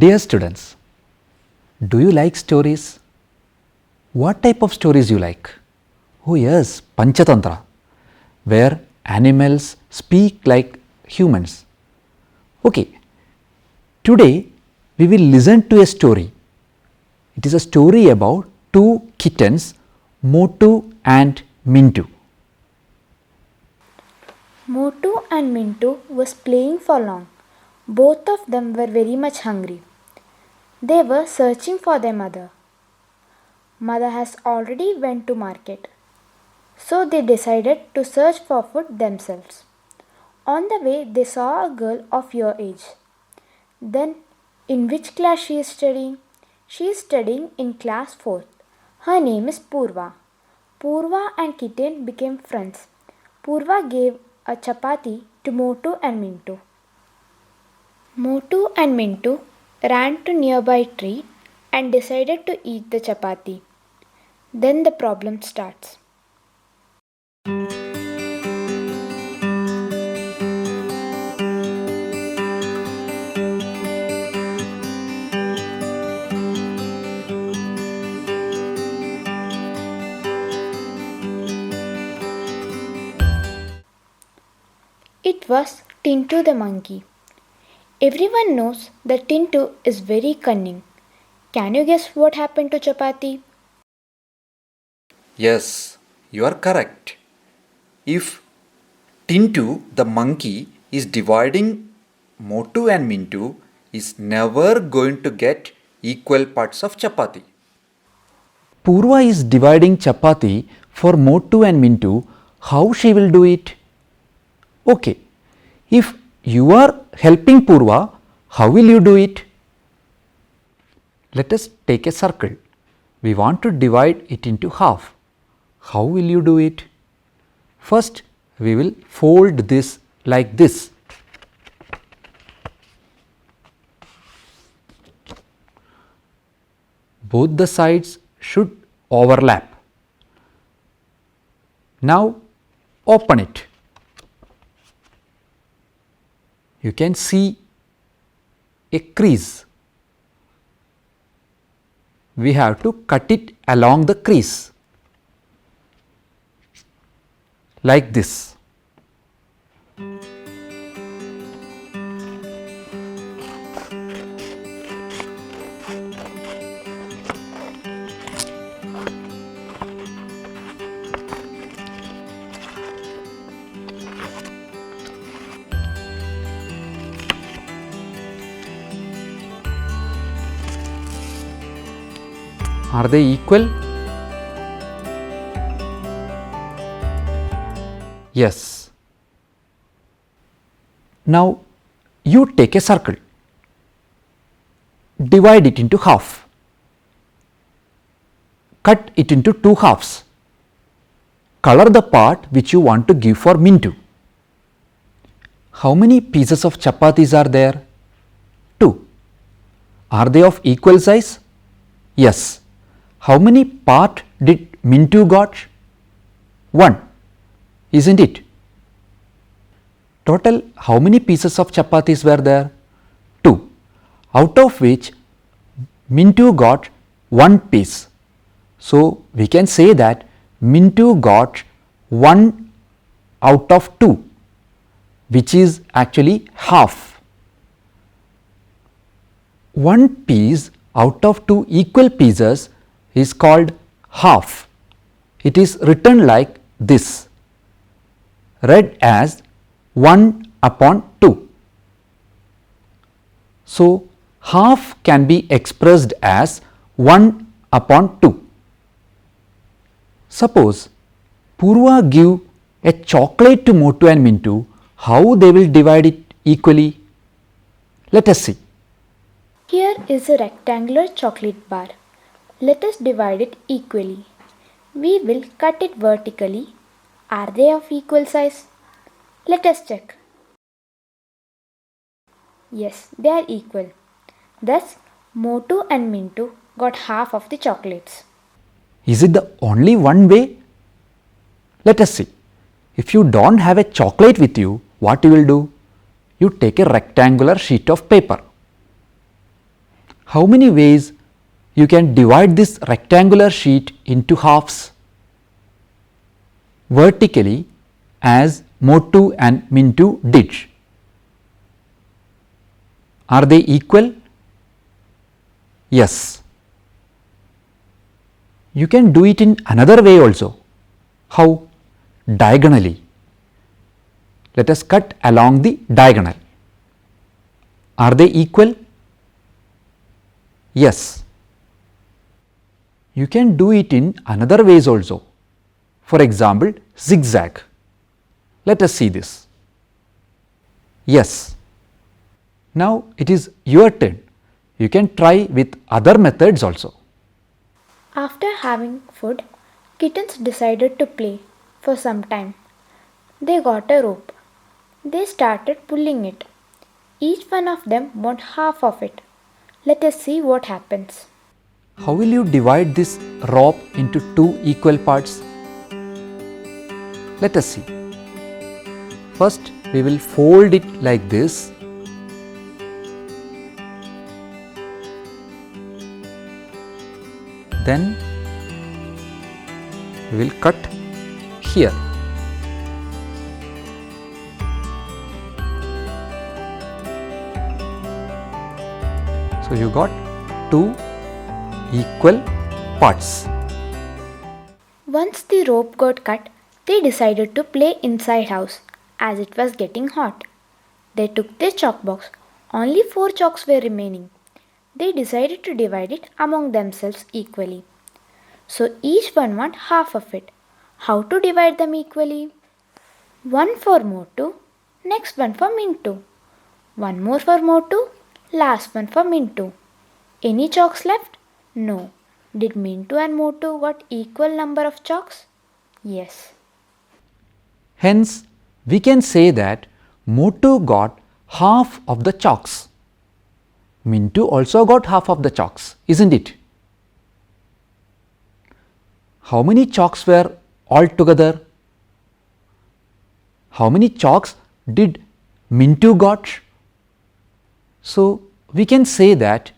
Dear students, do you like stories? What type of stories you like? Oh yes, Panchatantra, where animals speak like humans. Okay, today we will listen to a story. It is a story about two kittens, Motu and Mintu. Motu and Mintu was playing for long. Both of them were very much hungry. They were searching for their mother. Mother has already went to market. So they decided to search for food themselves. On the way they saw a girl of your age. Then in which class she is studying? She is studying in class 4th. Her name is Purva. Purva and Kitten became friends. Purva gave a chapati to Motu and Mintu. Motu and Mintu ran to nearby tree and decided to eat the chapati. Then the problem starts. It was Tintu the monkey. Everyone knows that Tintu is very cunning. Can you guess what happened to Chapati? Yes, you are correct. If Tintu the monkey is dividing Motu and Mintu, is never going to get equal parts of chapati. Purva is dividing chapati for Motu and Mintu. How she will do it? Okay, if you are helping Purva, how will you do it? Let us take a circle. We want to divide it into half. How will you do it? First, we will fold this like this. Both the sides should overlap. Now, open it. You can see a crease. We have to cut it along the crease like this. Are they equal? Yes. Now you take a circle. Divide it into half. Cut it into two halves. Color the part which you want to give for Mintu. How many pieces of chapatis are there? 2. Are they of equal size? Yes. How many part did Mintu got? 1, isn't it? Total how many pieces of chapatis were there? 2, out of which Mintu got 1 piece. So we can say that Mintu got 1 out of 2, which is actually half. 1 piece out of 2 equal pieces is called half. It is written like this, read as 1 upon 2. So half can be expressed as 1 upon 2. Suppose Purva give a chocolate to Motu and Mintu, how they will divide it equally? Let us see. Here is a rectangular chocolate bar. Let us divide it equally. We will cut it vertically. Are they of equal size? Let us check. Yes, they are equal. Thus, Motu and Mintu got half of the chocolates. Is it the only one way? Let us see. If you don't have a chocolate with you, what you will do? You take a rectangular sheet of paper. How many ways you can divide this rectangular sheet into halves? Vertically, as Motu and Mintu did. Are they equal? Yes. You can do it in another way also. How? Diagonally. Let us cut along the diagonal. Are they equal? Yes. You can do it in another ways also. For example, zigzag. Let us see this. Yes. Now it is your turn. You can try with other methods also. After having food, kittens decided to play for some time. They got a rope. They started pulling it. Each one of them want half of it. Let us see what happens. How will you divide this rope into two equal parts? Let us see. First, we will fold it like this. Then we will cut here. So you got two equal parts. Once the rope got cut, they decided to play inside house as it was getting hot. They took their chalk box. Only 4 chalks were remaining. They decided to divide it among themselves equally. So each one want half of it. How to divide them equally? One for Motu, next one for Mintu. One more for Motu, last one for Mintu. Any chalks left? No. Did Mintu and Motu got equal number of chalks? Yes. Hence, we can say that Motu got half of the chalks. Mintu also got half of the chalks, isn't it? How many chalks were altogether? How many chalks did Mintu got? So, we can say that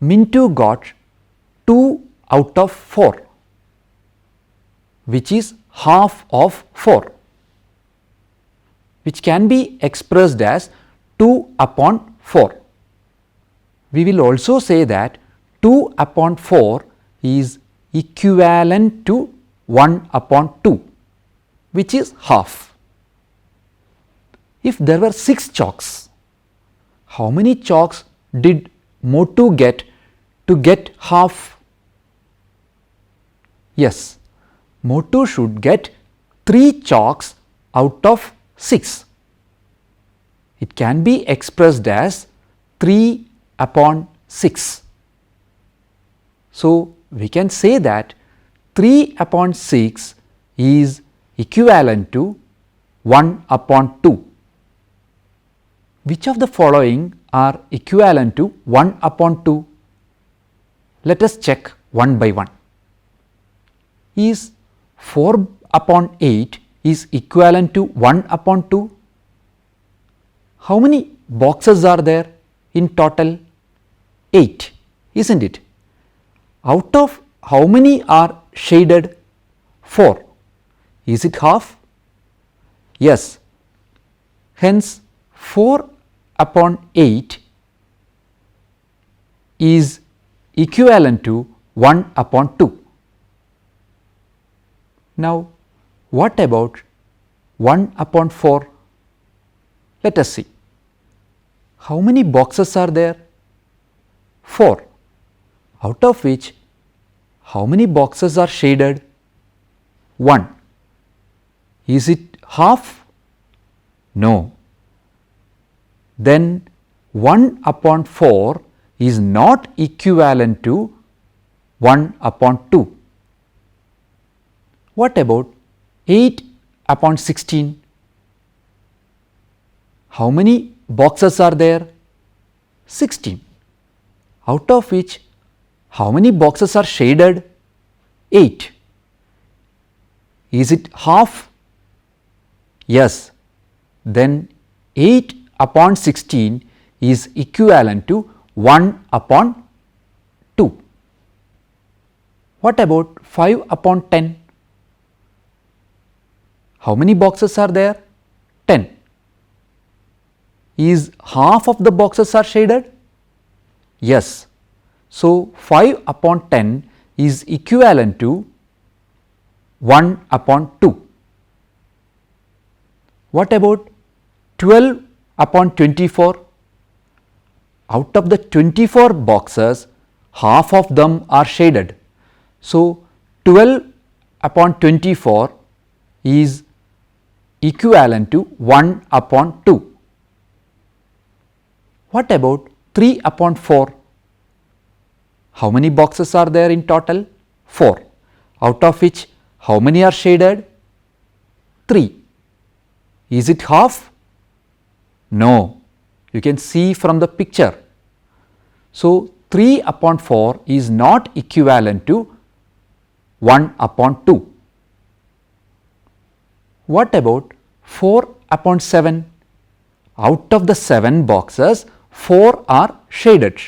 Mintu got 2 out of 4, which is half of 4, which can be expressed as 2 upon 4. We will also say that 2 upon 4 is equivalent to 1 upon 2, which is half. If there were 6 chalks, how many chalks did Motu get to get half? Yes, Motu should get 3 chalks out of 6. It can be expressed as 3 upon 6. So, we can say that 3 upon 6 is equivalent to 1 upon 2. Which of the following are equivalent to 1 upon 2? Let us check one by one. Is 4 upon 8 is equivalent to 1 upon 2? How many boxes are there in total? 8, isn't it? Out of how many are shaded? 4. Is it half? Yes. Hence, 4 upon 8 is equivalent to 1 upon 2. Now, what about 1 upon 4? Let us see. How many boxes are there? 4. Out of which how many boxes are shaded? 1. Is it half? No. Then 1 upon 4 is not equivalent to 1 upon 2. What about 8 upon 16? How many boxes are there? 16. Out of which how many boxes are shaded? 8. Is it half? Yes. Then 8 upon 16 is equivalent to 1 upon What about 5 upon 10? How many boxes are there? 10. Is half of the boxes are shaded? Yes. So 5 upon 10 is equivalent to 1 upon 2. What about 12 upon 24? Out of the 24 boxes, half of them are shaded. So 12 upon 24 is equivalent to 1 upon 2. What about 3 upon 4? How many boxes are there in total? 4. Out of which how many are shaded? 3. Is it half? No. You can see from the picture. So 3 upon 4 is not equivalent to 1 upon 2. What about 4 upon 7? Out of the 7 boxes, 4 are shaded.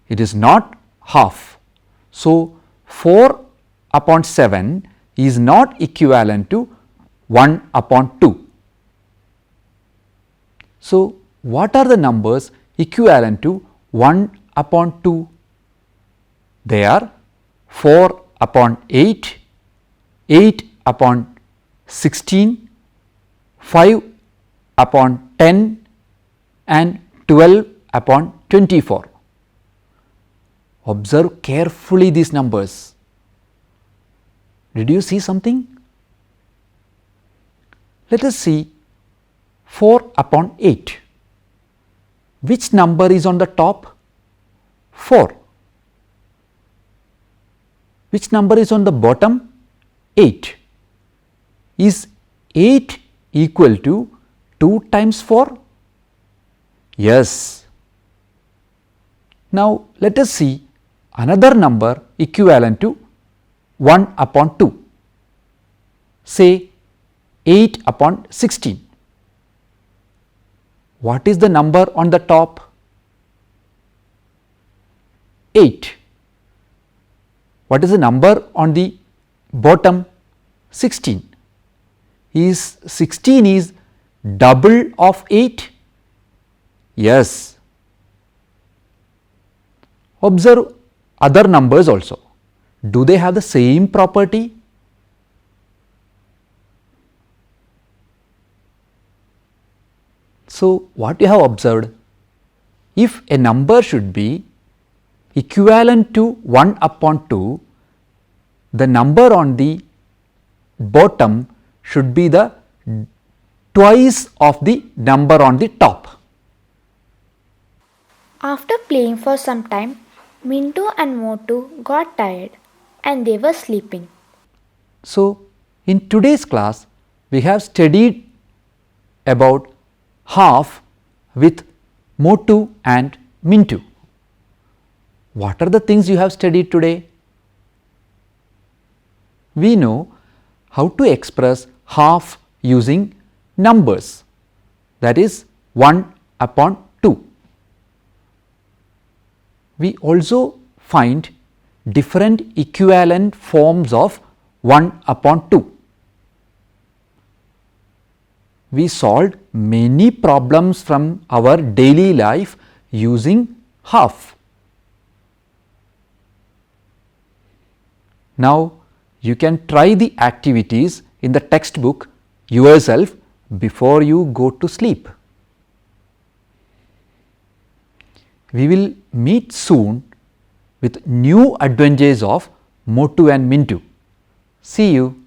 It is not half. So 4 upon 7 is not equivalent to 1 upon 2. So what are the numbers equivalent to 1 upon 2? They are 4 upon 8, 8 upon 16, 5 upon 10 and 12 upon 24. Observe carefully these numbers. Did you see something? Let us see 4 upon 8. Which number is on the top? 4. Which number is on the bottom? 8. Is 8 equal to 2 times 4? Yes. Now let us see another number equivalent to 1 upon 2. Say 8 upon 16. What is the number on the top? 8. What is the number on the bottom? 16. Is 16 is double of 8? Yes. Observe other numbers also. Do they have the same property? So what you have observed, if a number should be equivalent to 1 upon 2, the number on the bottom should be the twice of the number on the top. After playing for some time, Mintu and Motu got tired and they were sleeping. So in today's class, we have studied about half with Motu and Mintu. What are the things you have studied today? We know how to express half using numbers, that is 1 upon 2. We also find different equivalent forms of 1 upon 2. We solved many problems from our daily life using half. Now you can try the activities in the textbook yourself before you go to sleep. We will meet soon with new adventures of Motu and Mintu. See you.